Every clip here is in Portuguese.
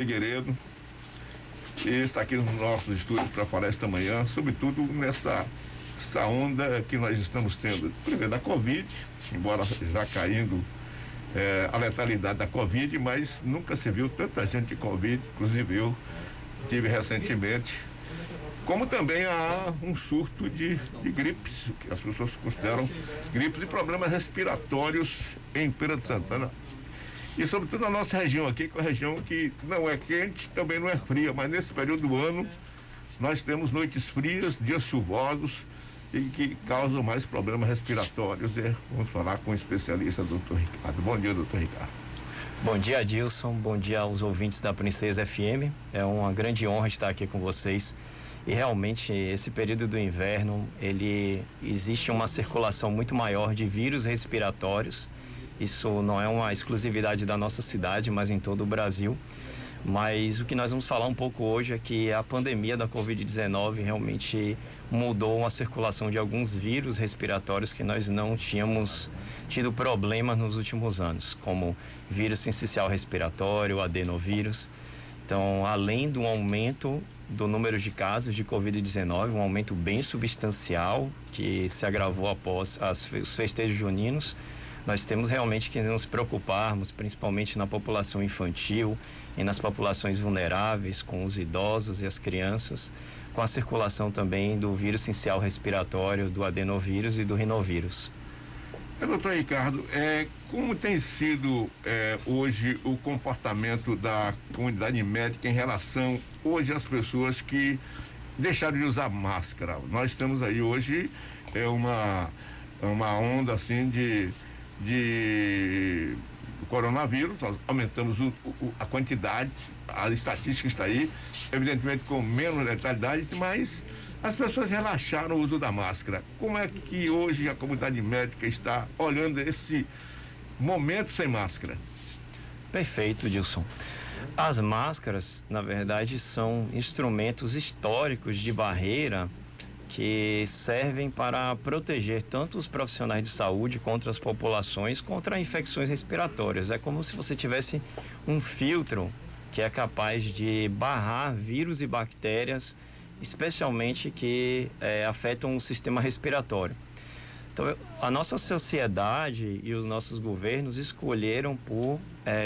Figueiredo e está aqui nos nossos estúdios para falar esta manhã, sobretudo nessa onda que nós estamos tendo, primeiro da Covid, embora já caindo a letalidade da Covid, mas nunca se viu tanta gente de Covid, inclusive eu tive recentemente, como também há um surto de gripes, que as pessoas consideram gripes e problemas respiratórios em Feira de Santana. E sobretudo na nossa região aqui, que é uma região que não é quente, também não é fria, mas nesse período do ano nós temos noites frias, dias chuvosos e que causam mais problemas respiratórios. Vamos falar com o especialista, doutor Ricardo. Bom dia, doutor Ricardo. Bom dia, Adilson. Bom dia aos ouvintes da Princesa FM. É uma grande honra estar aqui com vocês. E realmente esse período do inverno, existe uma circulação muito maior de vírus respiratórios. Isso não é uma exclusividade da nossa cidade, mas em todo o Brasil. Mas o que nós vamos falar um pouco hoje é que a pandemia da Covid-19 realmente mudou a circulação de alguns vírus respiratórios que nós não tínhamos tido problemas nos últimos anos, como vírus sincicial respiratório, adenovírus. Então, além do aumento do número de casos de Covid-19, um aumento bem substancial que se agravou após os festejos juninos, nós temos realmente que nos preocuparmos, principalmente na população infantil e nas populações vulneráveis, com os idosos e as crianças, com a circulação também do vírus sincicial respiratório, do adenovírus e do rinovírus. Doutor Ricardo, como tem sido hoje o comportamento da comunidade médica em relação hoje às pessoas que deixaram de usar máscara? Nós temos aí hoje uma onda assim de coronavírus, nós aumentamos a quantidade, a estatística está aí, evidentemente com menos letalidade, mas as pessoas relaxaram o uso da máscara. Como é que hoje a comunidade médica está olhando esse momento sem máscara? Perfeito, Dilson. As máscaras, na verdade, são instrumentos históricos de barreira que servem para proteger tanto os profissionais de saúde contra as populações, contra infecções respiratórias. É como se você tivesse um filtro que é capaz de barrar vírus e bactérias, especialmente que afetam o sistema respiratório. Então, a nossa sociedade e os nossos governos escolheram por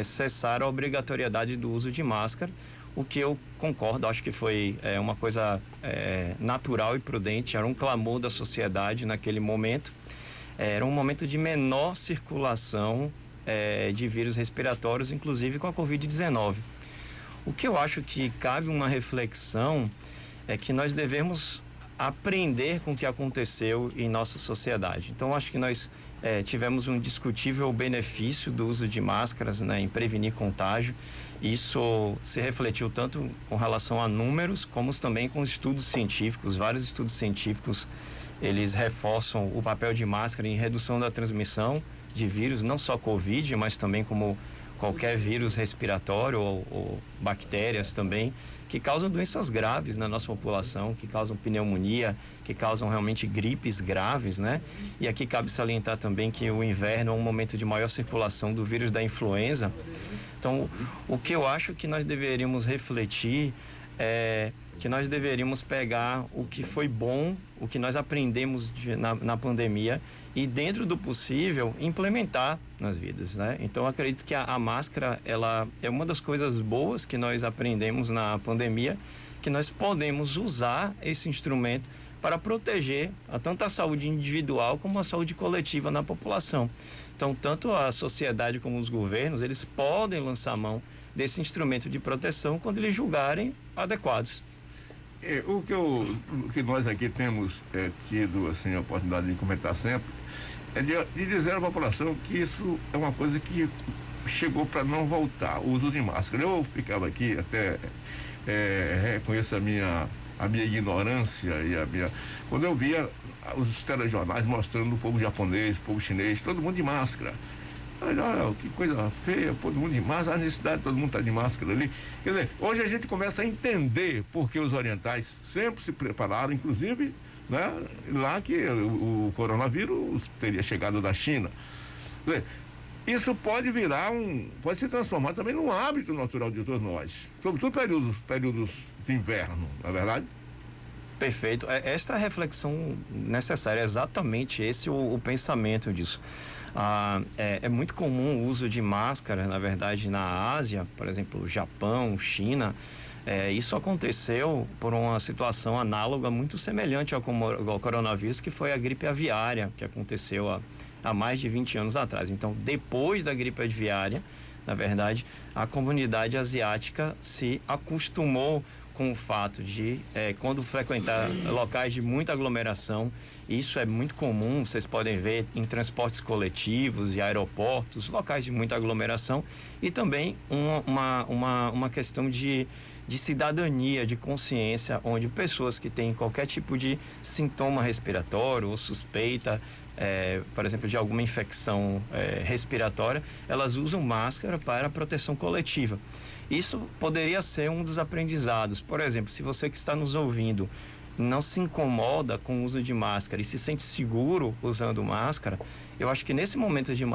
cessar a obrigatoriedade do uso de máscara, o que eu concordo, acho que foi uma coisa natural e prudente, era um clamor da sociedade naquele momento, era um momento de menor circulação de vírus respiratórios, inclusive com a Covid-19. O que eu acho que cabe uma reflexão é que nós devemos aprender com o que aconteceu em nossa sociedade. Então, acho que nós tivemos um discutível benefício do uso de máscaras, né, em prevenir contágio. Isso se refletiu tanto com relação a números, como também com estudos científicos. Vários estudos científicos, eles reforçam o papel de máscara em redução da transmissão de vírus, não só Covid, mas também como qualquer vírus respiratório ou bactérias também, que causam doenças graves na nossa população, que causam pneumonia, que causam realmente gripes graves, né? E aqui cabe salientar também que o inverno é um momento de maior circulação do vírus da influenza. Então, o que eu acho que nós deveríamos refletir é que nós deveríamos pegar o que foi bom, o que nós aprendemos na pandemia e, dentro do possível, implementar nas vidas, né? Então, acredito que a máscara, ela é uma das coisas boas que nós aprendemos na pandemia, que nós podemos usar esse instrumento para proteger tanto a saúde individual como a saúde coletiva na população. Então, tanto a sociedade como os governos, eles podem lançar mão desse instrumento de proteção quando eles julgarem adequados. O que nós aqui temos tido assim, a oportunidade de comentar sempre é de dizer à população que isso é uma coisa que chegou para não voltar, o uso de máscara. Eu ficava aqui, até reconheço a minha ignorância quando eu via os telejornais mostrando o povo japonês, o povo chinês, todo mundo de máscara. Olha, que coisa feia, todo mundo de máscara, a necessidade, todo mundo está de máscara ali. Quer dizer, hoje a gente começa a entender por que os orientais sempre se prepararam, inclusive, né, lá que o coronavírus teria chegado da China. Quer dizer, isso pode se transformar também num hábito natural de todos nós, sobretudo períodos de inverno, não é verdade? Perfeito. Esta reflexão necessária, é exatamente esse o pensamento disso. É muito comum o uso de máscara, na verdade, na Ásia, por exemplo, Japão, China. Isso aconteceu por uma situação análoga, muito semelhante ao coronavírus, que foi a gripe aviária, que aconteceu há mais de 20 anos atrás. Então, depois da gripe aviária, na verdade, a comunidade asiática se acostumou com o fato de, quando frequentar locais de muita aglomeração, isso é muito comum, vocês podem ver em transportes coletivos e aeroportos, locais de muita aglomeração, e também uma questão de cidadania, de consciência, onde pessoas que têm qualquer tipo de sintoma respiratório ou suspeita, por exemplo, de alguma infecção respiratória, elas usam máscara para proteção coletiva. Isso poderia ser um dos aprendizados. Por exemplo, se você que está nos ouvindo não se incomoda com o uso de máscara e se sente seguro usando máscara, eu acho que nos momentos de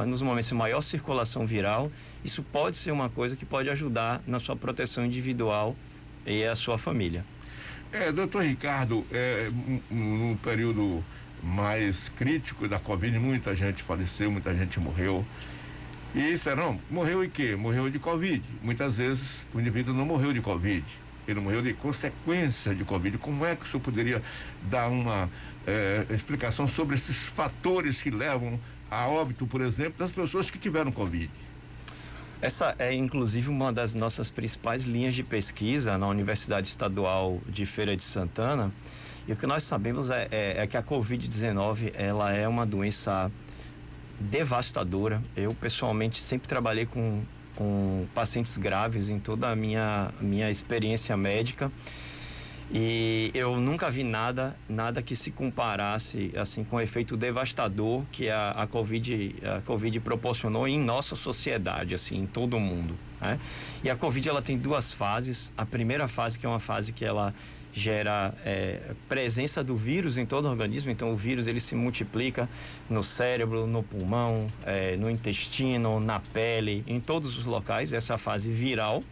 maior circulação viral, isso pode ser uma coisa que pode ajudar na sua proteção individual e a sua família. Doutor Ricardo, no período mais crítico da Covid, muita gente faleceu, muita gente morreu. E disseram, morreu em quê? Morreu de Covid. Muitas vezes o indivíduo não morreu de Covid, ele morreu de consequência de Covid. Como é que o senhor poderia dar uma explicação sobre esses fatores que levam a óbito, por exemplo, das pessoas que tiveram Covid? Essa é, inclusive, uma das nossas principais linhas de pesquisa na Universidade Estadual de Feira de Santana. E o que nós sabemos é que a Covid-19, ela é uma doença devastadora. Eu, pessoalmente, sempre trabalhei com pacientes graves em toda a minha experiência médica, e eu nunca vi nada que se comparasse assim com o efeito devastador que a Covid proporcionou em nossa sociedade, assim, em todo o mundo, né? E a Covid, ela tem duas fases. A primeira fase, que é uma fase que ela gera presença do vírus em todo o organismo. Então o vírus, ele se multiplica no cérebro, no pulmão, no intestino, na pele, em todos os locais. Essa é a fase viral.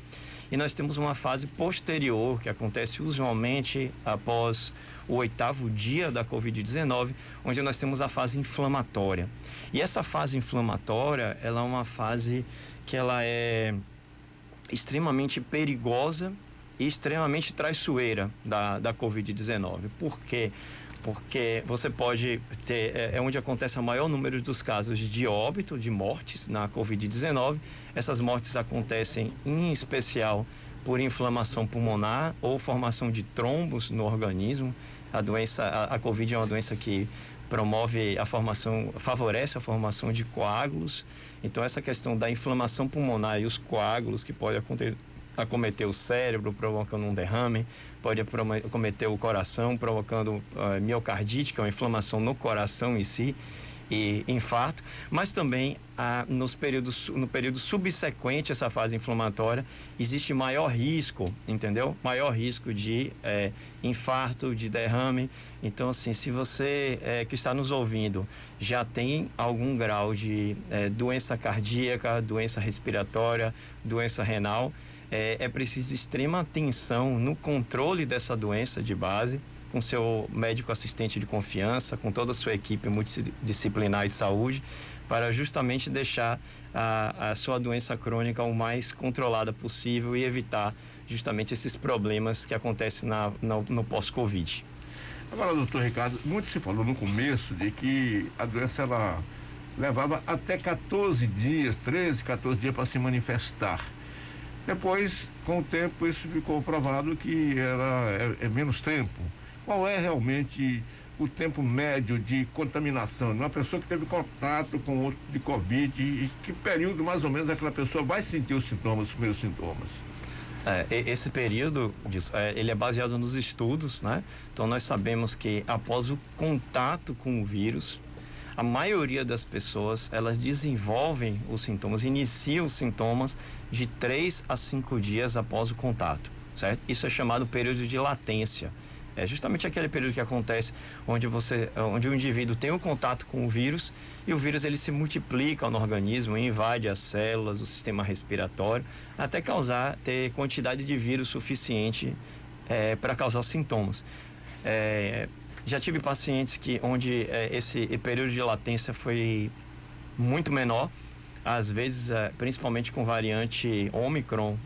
E nós temos uma fase posterior, que acontece usualmente após o 8º dia da Covid-19, onde nós temos a fase inflamatória. E essa fase inflamatória, ela é uma fase que ela é extremamente perigosa e extremamente traiçoeira da Covid-19. Por quê? Porque você pode ter, onde acontece o maior número dos casos de óbito, de mortes na Covid-19. Essas mortes acontecem em especial por inflamação pulmonar ou formação de trombos no organismo. A Covid é uma doença que favorece a formação de coágulos. Então, essa questão da inflamação pulmonar e os coágulos que pode acometer o cérebro, provocando um derrame, pode acometer o coração, provocando miocardite, que é uma inflamação no coração em si, e infarto, mas também no período subsequente a essa fase inflamatória existe maior risco, entendeu? Maior risco de infarto, de derrame. Então, assim, se você que está nos ouvindo já tem algum grau de doença cardíaca, doença respiratória, doença renal, é preciso extrema atenção no controle dessa doença de base, com seu médico assistente de confiança, com toda a sua equipe multidisciplinar de saúde, para justamente deixar a sua doença crônica o mais controlada possível e evitar justamente esses problemas que acontecem no pós-Covid. Agora, doutor Ricardo, muito se falou no começo de que a doença ela levava até 14 dias, 13, 14 dias para se manifestar. Depois, com o tempo, isso ficou provado que é menos tempo. Qual é realmente o tempo médio de contaminação de uma pessoa que teve contato com outro de Covid, e que período mais ou menos aquela pessoa vai sentir os primeiros sintomas? Esse período, ele é baseado nos estudos, né? Então nós sabemos que após o contato com o vírus, a maioria das pessoas, elas desenvolvem os sintomas, iniciam os sintomas de 3 a 5 dias após o contato, certo? Isso é chamado período de latência. É justamente aquele período que acontece onde o indivíduo tem um contato com o vírus e o vírus ele se multiplica no organismo, invade as células, o sistema respiratório, até ter quantidade de vírus suficiente para causar sintomas. Já tive pacientes onde esse período de latência foi muito menor, às vezes, principalmente com variante Ômicron,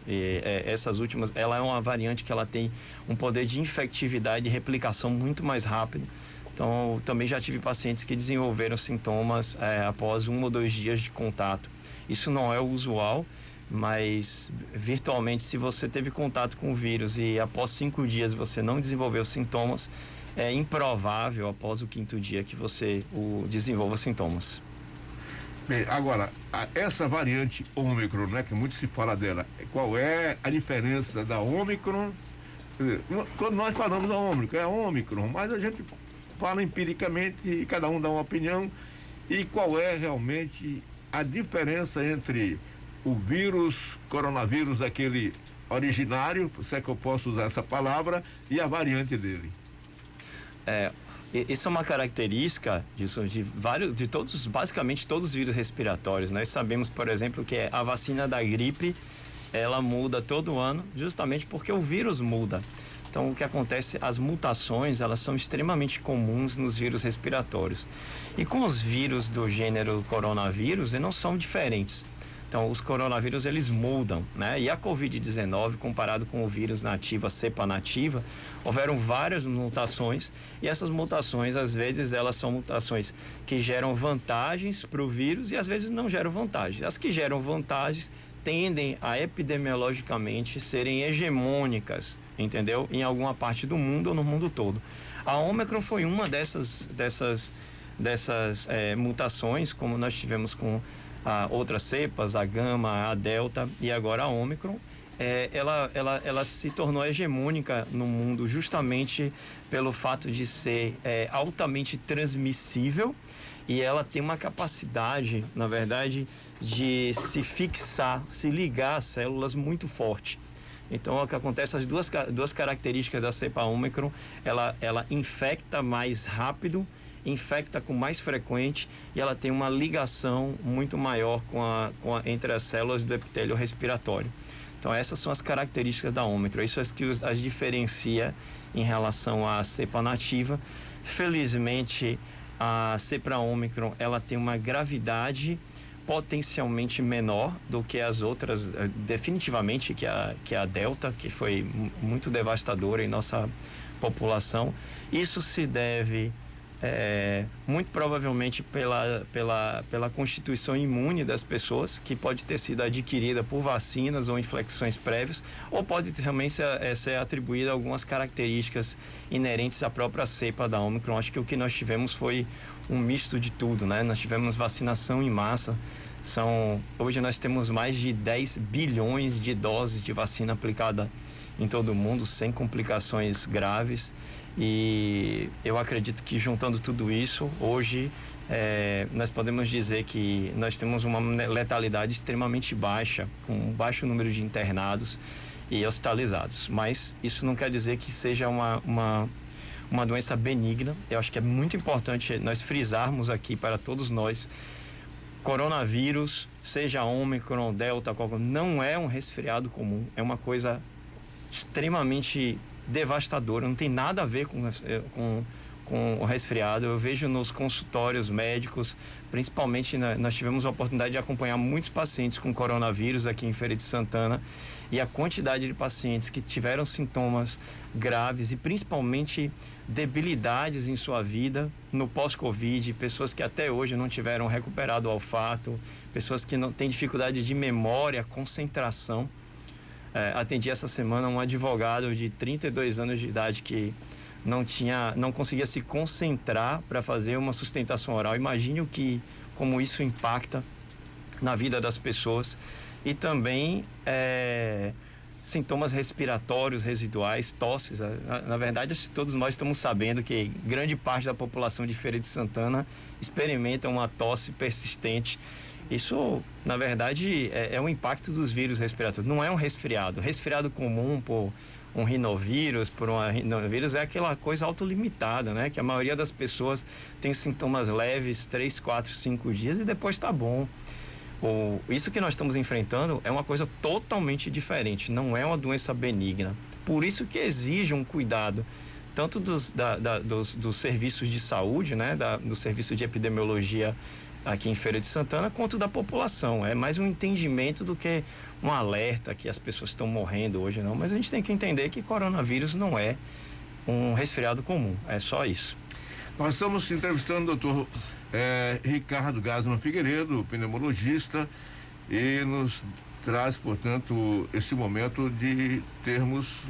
essas últimas, ela é uma variante que ela tem um poder de infectividade e replicação muito mais rápido. Então, também já tive pacientes que desenvolveram sintomas após 1 ou 2 dias de contato. Isso não é o usual, mas virtualmente, se você teve contato com o vírus e após 5 dias você não desenvolveu sintomas, é improvável após o 5º dia que você desenvolva sintomas. Bem, agora, essa variante Ômicron, né, que muito se fala dela, qual é a diferença da Ômicron? Quando nós falamos da Ômicron, é a Ômicron, mas a gente fala empiricamente e cada um dá uma opinião. E qual é realmente a diferença entre o coronavírus, aquele originário, se é que eu posso usar essa palavra, e a variante dele? Isso é uma característica de todos, basicamente todos os vírus respiratórios. Nós sabemos, por exemplo, que a vacina da gripe, ela muda todo ano, justamente porque o vírus muda. Então, o que acontece, as mutações, elas são extremamente comuns nos vírus respiratórios. E com os vírus do gênero coronavírus, eles não são diferentes. Então, os coronavírus, eles mudam, né? E a Covid-19, comparado com o vírus nativo, a cepa nativa, houveram várias mutações, e essas mutações, às vezes, elas são mutações que geram vantagens para o vírus e às vezes não geram vantagens. As que geram vantagens tendem a epidemiologicamente serem hegemônicas, entendeu? Em alguma parte do mundo ou no mundo todo. A Ômicron foi uma dessas mutações, como nós tivemos com outras cepas, a Gama, a Delta e agora a Ômicron. Ela se tornou hegemônica no mundo justamente pelo fato de ser altamente transmissível, e ela tem uma capacidade, na verdade, de se fixar, se ligar às células muito forte. Então, o que acontece, as duas características da cepa Ômicron, ela infecta mais rápido, infecta com mais frequente, e ela tem uma ligação muito maior entre as células do epitélio respiratório. Então, essas são as características da Ômicron. Isso é que as diferencia em relação à cepa nativa. Felizmente, a cepa Ômicron, ela tem uma gravidade potencialmente menor do que as outras, definitivamente, que a Delta, que foi muito devastadora em nossa população. Isso se deve muito provavelmente pela constituição imune das pessoas, que pode ter sido adquirida por vacinas ou infecções prévias, ou pode também ser atribuída a algumas características inerentes à própria cepa da Ômicron. Acho que o que nós tivemos foi um misto de tudo, né? Nós tivemos vacinação em massa. Hoje nós temos mais de 10 bilhões de doses de vacina aplicada em todo o mundo, sem complicações graves. E eu acredito que, juntando tudo isso, hoje nós podemos dizer que nós temos uma letalidade extremamente baixa, com um baixo número de internados e hospitalizados. Mas isso não quer dizer que seja uma doença benigna. Eu acho que é muito importante nós frisarmos aqui para todos nós: coronavírus, seja Ômicron, Delta, não é um resfriado comum, é uma coisa extremamente devastadora, não tem nada a ver com o resfriado. Eu vejo nos consultórios médicos, principalmente nós tivemos a oportunidade de acompanhar muitos pacientes com coronavírus aqui em Feira de Santana, e a quantidade de pacientes que tiveram sintomas graves e principalmente debilidades em sua vida no pós-Covid, pessoas que até hoje não tiveram recuperado o olfato, pessoas que não têm dificuldade de memória, concentração. Atendi essa semana um advogado de 32 anos de idade que não conseguia se concentrar para fazer uma sustentação oral. Imagine como isso impacta na vida das pessoas. E também sintomas respiratórios residuais, tosses. Na verdade, todos nós estamos sabendo que grande parte da população de Feira de Santana experimenta uma tosse persistente. Isso, na verdade, é um impacto dos vírus respiratórios. Não é um resfriado. Resfriado comum por um rinovírus, por uma rinovírus, é aquela coisa autolimitada, né? Que a maioria das pessoas tem sintomas leves 3, 4, 5 dias e depois tá bom. Isso que nós estamos enfrentando é uma coisa totalmente diferente, não é uma doença benigna. Por isso que exige um cuidado, tanto dos serviços de saúde, né? Do serviço de epidemiologia aqui em Feira de Santana, quanto da população. É mais um entendimento do que um alerta que as pessoas estão morrendo hoje, não. Mas a gente tem que entender que coronavírus não é um resfriado comum, é só isso. Nós estamos entrevistando o doutor Ricardo Gasman Figueiredo, pneumologista, e nos traz, portanto, esse momento de termos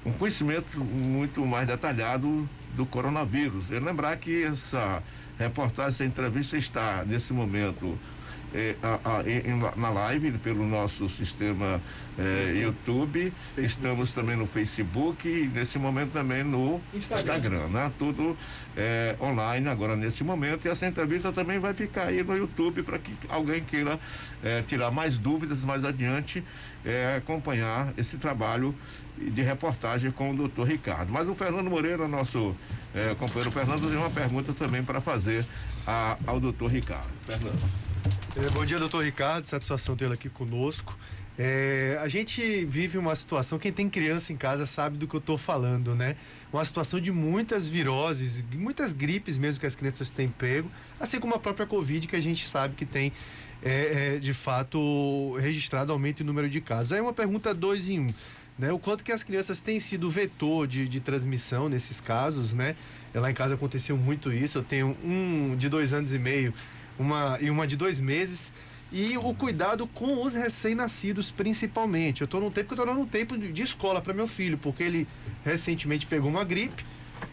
um conhecimento muito mais detalhado do coronavírus. E lembrar que essa reportagem, essa entrevista está nesse momento na live pelo nosso sistema YouTube. Estamos também no Facebook e nesse momento também no Instagram, né? Tudo online agora nesse momento, e essa entrevista também vai ficar aí no YouTube para que alguém queira tirar mais dúvidas mais adiante, acompanhar esse trabalho de reportagem com o doutor Ricardo. Mas o Fernando Moreira, nosso companheiro Fernando, tem uma pergunta também para fazer ao doutor Ricardo. Fernando. Bom dia, doutor Ricardo, satisfação tê-lo aqui conosco. A gente vive uma situação, quem tem criança em casa sabe do que eu estou falando, né? Uma situação de muitas viroses, muitas gripes mesmo que as crianças têm pego, assim como a própria Covid, que a gente sabe que tem, de fato, registrado aumento em número de casos. Aí uma pergunta 2 em 1, né? O quanto que as crianças têm sido vetor de transmissão nesses casos, né? Lá em casa aconteceu muito isso, eu tenho um de 2 anos e meio, uma de 2 meses, e o cuidado com os recém-nascidos principalmente. Eu estou num tempo de escola para meu filho, porque ele recentemente pegou uma gripe,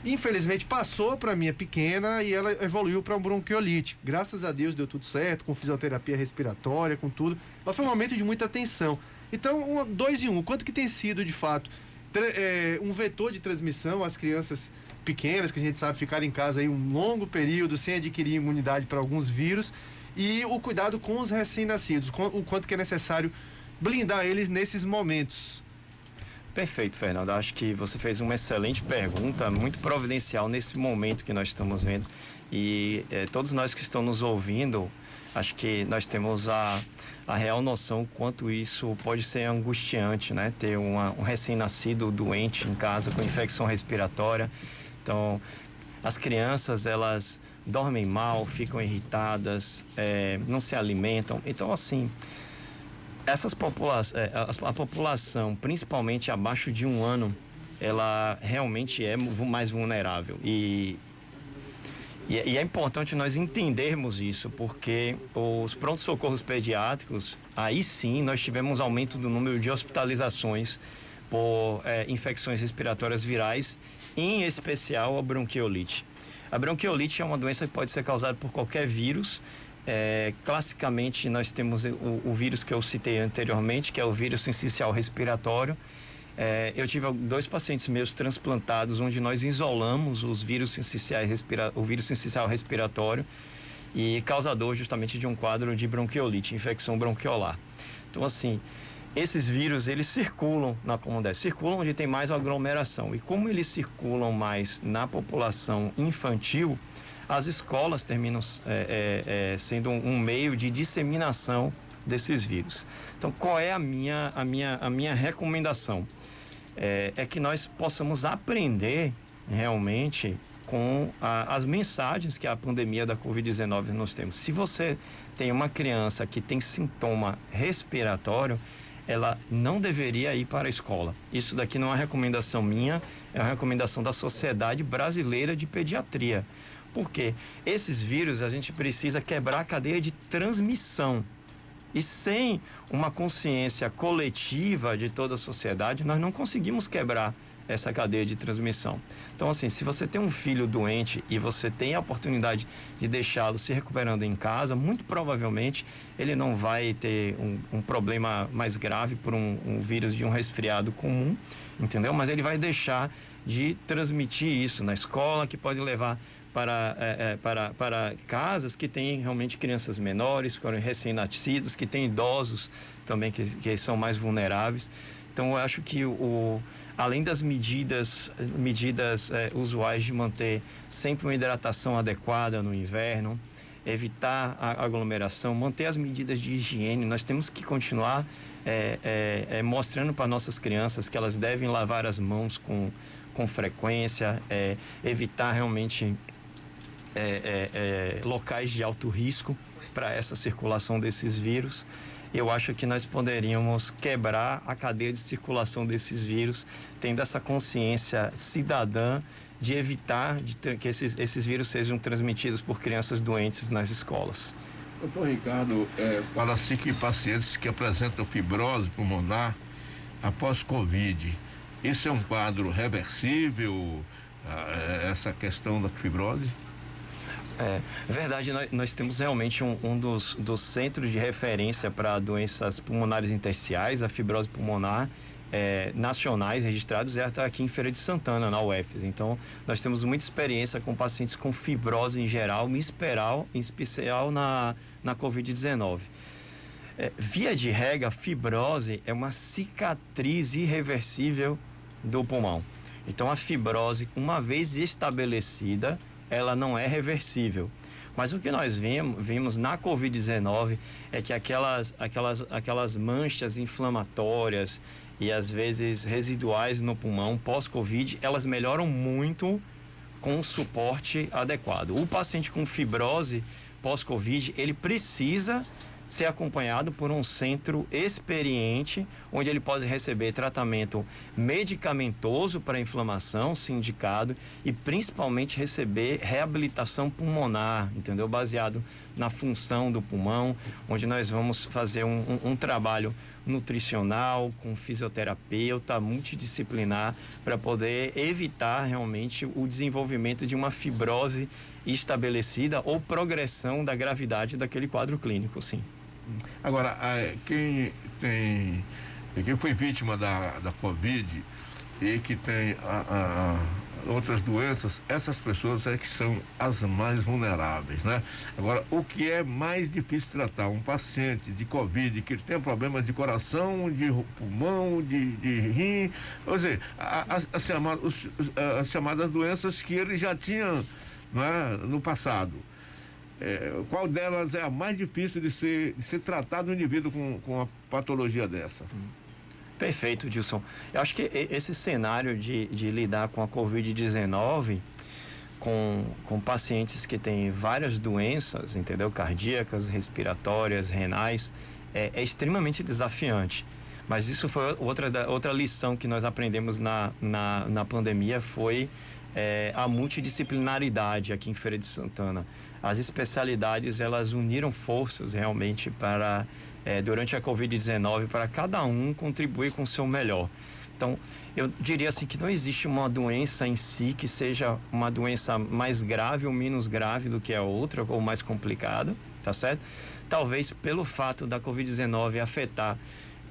infelizmente passou para minha pequena e ela evoluiu para um bronquiolite. Graças a Deus deu tudo certo, com fisioterapia respiratória, com tudo, mas foi um momento de muita atenção. Então, 2 em 1, quanto que tem sido de fato um vetor de transmissão às crianças pequenas, que a gente sabe ficar em casa aí um longo período sem adquirir imunidade para alguns vírus, e o cuidado com os recém-nascidos, o quanto que é necessário blindar eles nesses momentos. Perfeito, Fernando. Acho que você fez uma excelente pergunta, muito providencial nesse momento que nós estamos vendo. E todos nós que estão nos ouvindo, acho que nós temos a real noção quanto isso pode ser angustiante, né? Ter um recém-nascido doente em casa com infecção respiratória. Então, as crianças, elas dormem mal, ficam irritadas, não se alimentam. Então, assim, a população, principalmente abaixo de 1 ano, ela realmente é mais vulnerável. E é importante nós entendermos isso, porque os pronto-socorros pediátricos, aí sim nós tivemos aumento do número de hospitalizações por infecções respiratórias virais, em especial a bronquiolite. A bronquiolite é uma doença que pode ser causada por qualquer vírus. Classicamente, nós temos o vírus que eu citei anteriormente, que é o vírus sincicial respiratório. Eu tive 2 pacientes meus transplantados, onde nós isolamos o vírus sincicial respiratório, e causador justamente de um quadro de bronquiolite, infecção bronquiolar. Então, assim, esses vírus, eles circulam na comunidade, circulam onde tem mais aglomeração. E como eles circulam mais na população infantil, as escolas terminam sendo um meio de disseminação desses vírus. Então, qual é a minha recomendação? É que nós possamos aprender realmente com as mensagens que a pandemia da Covid-19 nos temos. Se você tem uma criança que tem sintoma respiratório, ela não deveria ir para a escola. Isso daqui não é uma recomendação minha, é uma recomendação da Sociedade Brasileira de Pediatria. Porque esses vírus, a gente precisa quebrar a cadeia de transmissão. E sem uma consciência coletiva de toda a sociedade, nós não conseguimos quebrar essa cadeia de transmissão. Então, assim, se você tem um filho doente e você tem a oportunidade de deixá-lo se recuperando em casa, muito provavelmente ele não vai ter um problema mais grave por um vírus de um resfriado comum, entendeu? Mas ele vai deixar de transmitir isso na escola, que pode levar para casas que têm realmente crianças menores, recém-nascidos, que têm idosos também que são mais vulneráveis. Então, eu acho que além das medidas usuais de manter sempre uma hidratação adequada no inverno, evitar a aglomeração, manter as medidas de higiene, nós temos que continuar mostrando para nossas crianças que elas devem lavar as mãos com frequência, evitar realmente locais de alto risco para essa circulação desses vírus. Eu acho que nós poderíamos quebrar a cadeia de circulação desses vírus, tendo essa consciência cidadã de evitar que esses vírus sejam transmitidos por crianças doentes nas escolas. Doutor Ricardo, fala-se que pacientes que apresentam fibrose pulmonar após Covid, isso é um quadro reversível, essa questão da fibrose? É verdade, nós temos realmente um dos centros de referência para doenças pulmonares intersticiais, a fibrose pulmonar, nacionais registrados, está aqui em Feira de Santana, na UFES. Então, nós temos muita experiência com pacientes com fibrose em geral, em especial na Covid-19. Via de regra, a fibrose é uma cicatriz irreversível do pulmão. Então, a fibrose, uma vez estabelecida, ela não é reversível. Mas o que nós vimos na Covid-19 é que aquelas manchas inflamatórias e às vezes residuais no pulmão pós-Covid, elas melhoram muito com o suporte adequado. O paciente com fibrose pós-Covid, ele precisa ser acompanhado por um centro experiente, onde ele pode receber tratamento medicamentoso para inflamação, se indicado, e principalmente receber reabilitação pulmonar, entendeu? Baseado na função do pulmão, onde nós vamos fazer um trabalho nutricional, com fisioterapeuta, multidisciplinar, para poder evitar realmente o desenvolvimento de uma fibrose estabelecida ou progressão da gravidade daquele quadro clínico, sim. Agora, quem foi vítima da Covid e que tem outras doenças, essas pessoas que são as mais vulneráveis, né? Agora, o que é mais difícil tratar? Um paciente de Covid que tem problemas de coração, de pulmão, de rim, ou seja, as chamadas doenças que ele já tinha, não é, no passado. Qual delas é a mais difícil de ser tratado no indivíduo com uma patologia dessa? Perfeito, Dilson. Eu acho que esse cenário de lidar com a Covid-19 com pacientes que têm várias doenças, entendeu? Cardíacas, respiratórias, renais, é extremamente desafiante. Mas isso foi outra lição que nós aprendemos na pandemia, foi a multidisciplinaridade aqui em Feira de Santana. As especialidades, elas uniram forças realmente para, durante a Covid-19, para cada um contribuir com o seu melhor. Então, eu diria assim que não existe uma doença em si que seja uma doença mais grave ou menos grave do que a outra, ou mais complicada, tá certo? Talvez pelo fato da Covid-19 afetar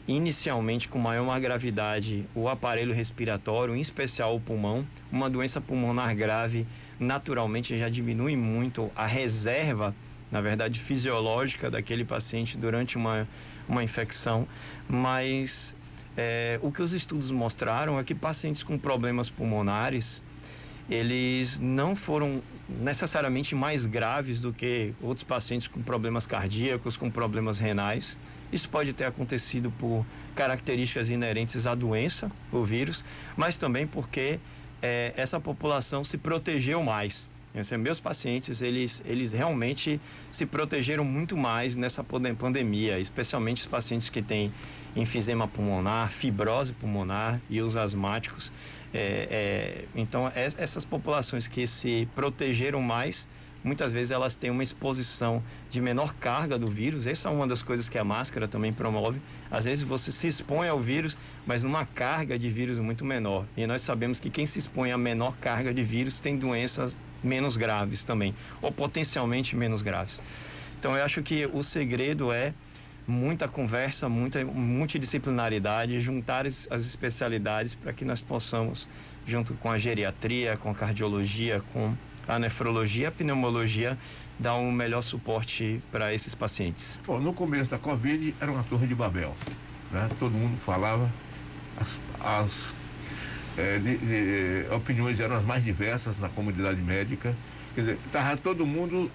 inicialmente com maior gravidade o aparelho respiratório, em especial o pulmão. Uma doença pulmonar grave naturalmente já diminui muito a reserva, na verdade, fisiológica daquele paciente durante uma infecção, mas o que os estudos mostraram é que pacientes com problemas pulmonares, eles não foram necessariamente mais graves do que outros pacientes com problemas cardíacos, com problemas renais. Isso pode ter acontecido por características inerentes à doença, o vírus, mas também porque essa população se protegeu mais. Meus pacientes, eles realmente se protegeram muito mais nessa pandemia, especialmente os pacientes que têm enfisema pulmonar, fibrose pulmonar e os asmáticos. Então, essas populações que se protegeram mais, muitas vezes elas têm uma exposição de menor carga do vírus. Essa é uma das coisas que a máscara também promove. Às vezes você se expõe ao vírus, mas numa carga de vírus muito menor. E nós sabemos que quem se expõe a menor carga de vírus tem doenças menos graves também, ou potencialmente menos graves. Então eu acho que o segredo é muita conversa, muita multidisciplinaridade, juntar as especialidades para que nós possamos, junto com a geriatria, com a cardiologia, com a nefrologia, a pneumologia dá um melhor suporte para esses pacientes? Bom, no começo da Covid era uma torre de Babel, né? Todo mundo falava, as opiniões eram as mais diversas na comunidade médica, quer dizer, estava todo mundo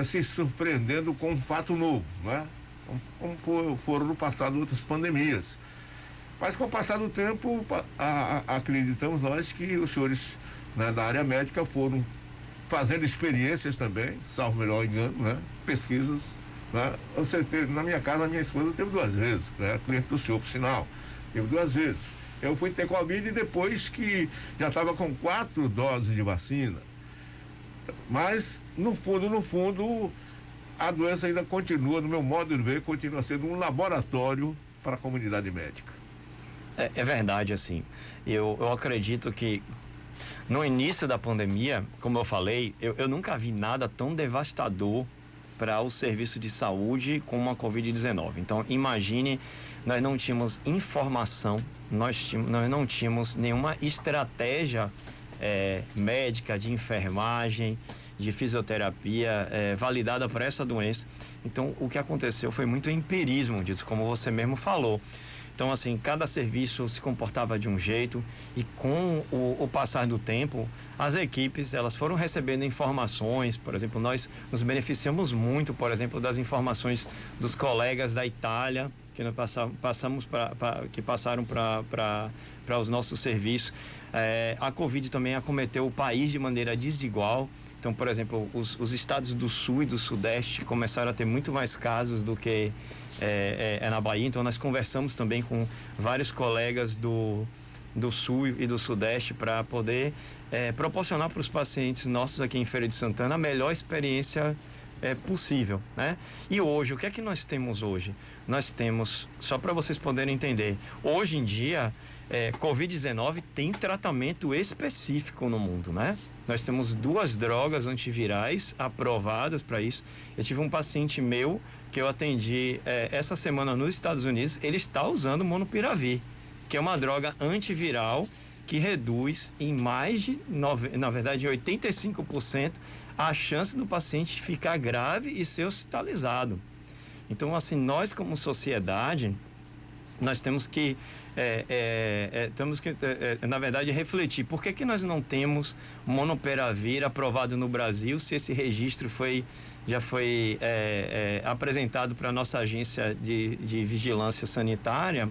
se surpreendendo com um fato novo, né? Como foram no passado outras pandemias. Mas com o passar do tempo, acreditamos nós que os senhores, né, da área médica foram fazendo experiências também, salvo melhor engano, né? Pesquisas, né? Você teve, na minha casa, a minha esposa teve 2 vezes, né? Cliente do senhor, por sinal, teve 2 vezes. Eu fui ter Covid depois que já estava com 4 doses de vacina. Mas, no fundo, a doença ainda continua, no meu modo de ver, continua sendo um laboratório para a comunidade médica. É verdade, assim. Eu acredito que no início da pandemia, como eu falei, eu nunca vi nada tão devastador para o serviço de saúde como a Covid-19. Então, imagine, nós não tínhamos informação, nós não tínhamos nenhuma estratégia médica, de enfermagem, de fisioterapia validada para essa doença. Então, o que aconteceu foi muito empirismo disso, como você mesmo falou. Então, assim, cada serviço se comportava de um jeito e com o passar do tempo, as equipes, elas foram recebendo informações. Por exemplo, nós nos beneficiamos muito, por exemplo, das informações dos colegas da Itália, que nós que passaram para os nossos serviços. A Covid também acometeu o país de maneira desigual. Então, por exemplo, os estados do Sul e do Sudeste começaram a ter muito mais casos do que na Bahia. Então, nós conversamos também com vários colegas do Sul e do Sudeste para poder proporcionar para os pacientes nossos aqui em Feira de Santana a melhor experiência possível, né? E hoje, o que é que nós temos hoje? Nós temos, só para vocês poderem entender, hoje em dia, Covid-19 tem tratamento específico no mundo, né? Nós temos 2 drogas antivirais aprovadas para isso. Eu tive um paciente meu que eu atendi essa semana nos Estados Unidos, ele está usando Monopiravir, que é uma droga antiviral que reduz em mais de, na verdade, 85% a chance do paciente ficar grave e ser hospitalizado. Então, assim, nós como sociedade, nós temos que, na verdade, refletir. Por que nós não temos Monopiravir aprovado no Brasil, se esse registro já foi apresentado para a nossa agência de vigilância sanitária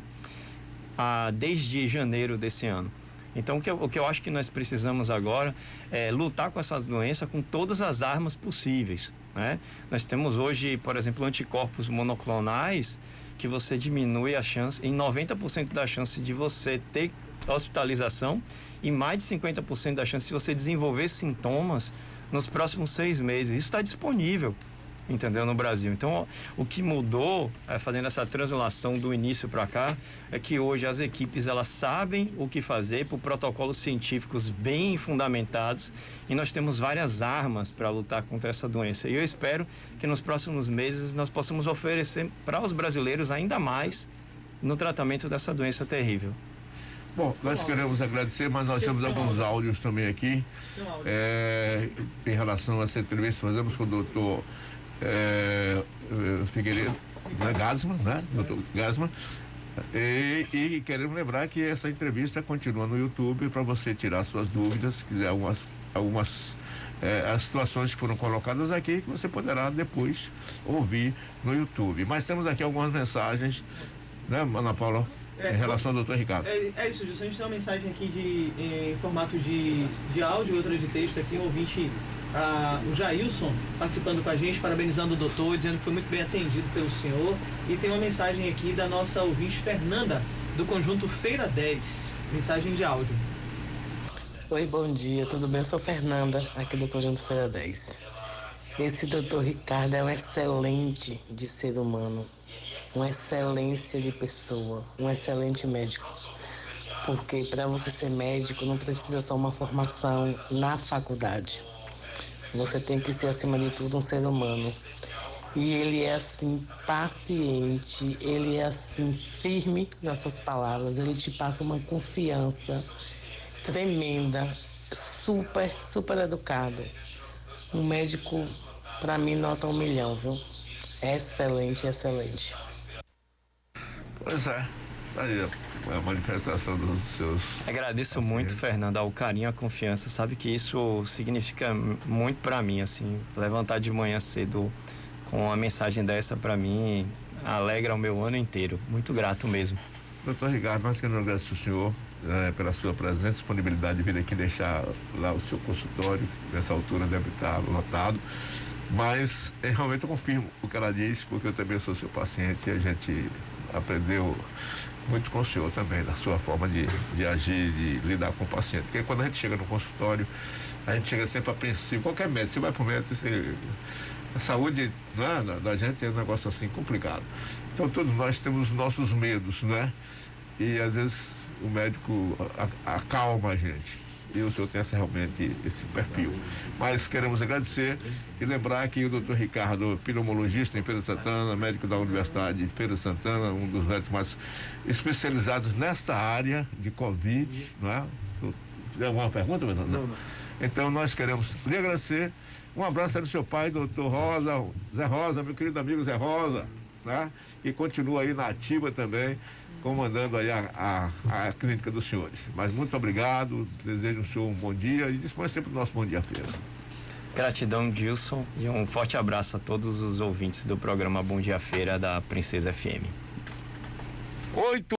desde janeiro desse ano? Então, o que eu acho que nós precisamos agora é lutar com essas doenças com todas as armas possíveis, né? Nós temos hoje, por exemplo, anticorpos monoclonais que você diminui a chance, em 90% da chance de você ter hospitalização e mais de 50% da chance de você desenvolver sintomas nos próximos 6 meses. Isso está disponível, entendeu, no Brasil. Então, o que mudou, fazendo essa translação do início para cá, é que hoje as equipes, elas sabem o que fazer por protocolos científicos bem fundamentados e nós temos várias armas para lutar contra essa doença. E eu espero que nos próximos meses nós possamos oferecer para os brasileiros ainda mais no tratamento dessa doença terrível. Bom, nós queremos agradecer, mas nós temos alguns áudios também aqui em relação a essa entrevista que fazemos com o doutor Figueiredo, né? Gasman, né? Doutor Gasman. E queremos lembrar que essa entrevista continua no YouTube para você tirar suas dúvidas, se quiser algumas as situações que foram colocadas aqui, que você poderá depois ouvir no YouTube. Mas temos aqui algumas mensagens, né, Ana Paula, em relação ao doutor Ricardo. É isso, Gilson. A gente tem uma mensagem aqui em formato de áudio e outra de texto aqui, um ouvinte, o Jailson, participando com a gente, parabenizando o doutor, dizendo que foi muito bem atendido pelo senhor. E tem uma mensagem aqui da nossa ouvinte Fernanda, do conjunto Feira 10. Mensagem de áudio. Oi, bom dia, tudo bem? Eu sou Fernanda, aqui do conjunto Feira 10. Esse doutor Ricardo é um excelente de ser humano, uma excelência de pessoa, um excelente médico. Porque para você ser médico não precisa só uma formação na faculdade. Você tem que ser, acima de tudo, um ser humano. E ele é assim, paciente, ele é assim, firme nas suas palavras, ele te passa uma confiança tremenda, super educado. Um médico, para mim, nota 1 milhão, viu? Excelente. Pois é, tá aí a manifestação dos seus... Agradeço muito, Fernanda, o carinho, a confiança. Sabe que isso significa muito para mim, assim, levantar de manhã cedo com uma mensagem dessa para mim alegra o meu ano inteiro. Muito grato mesmo. Doutor Ricardo, nós queremos agradecer o senhor pela sua presença, disponibilidade de vir aqui deixar lá o seu consultório. Nessa altura deve estar lotado, mas realmente eu confirmo o que ela diz, porque eu também sou seu paciente e a gente aprendeu muito com o senhor também, na sua forma de agir, de lidar com o paciente. Porque quando a gente chega no consultório, a gente chega sempre a pensar, qualquer médico, você vai para o médico, a saúde, né, da gente é um negócio assim complicado. Então todos nós temos os nossos medos, né? E às vezes o médico acalma a gente. E o senhor tem realmente esse perfil. Mas queremos agradecer e lembrar que o doutor Ricardo, pneumologista em Feira de Santana, médico da Universidade de Feira de Santana, um dos médicos mais especializados nessa área de Covid, não é? Tem alguma pergunta, Fernando? Não. Então nós queremos lhe agradecer. Um abraço aí do seu pai, doutor Rosa, Zé Rosa, meu querido amigo Zé Rosa, né? Que continua aí na ativa também, comandando aí a clínica dos senhores. Mas muito obrigado, desejo ao senhor um bom dia e dispõe sempre do nosso Bom Dia Feira. Gratidão, Dilson, e um forte abraço a todos os ouvintes do programa Bom Dia Feira da Princesa FM. 8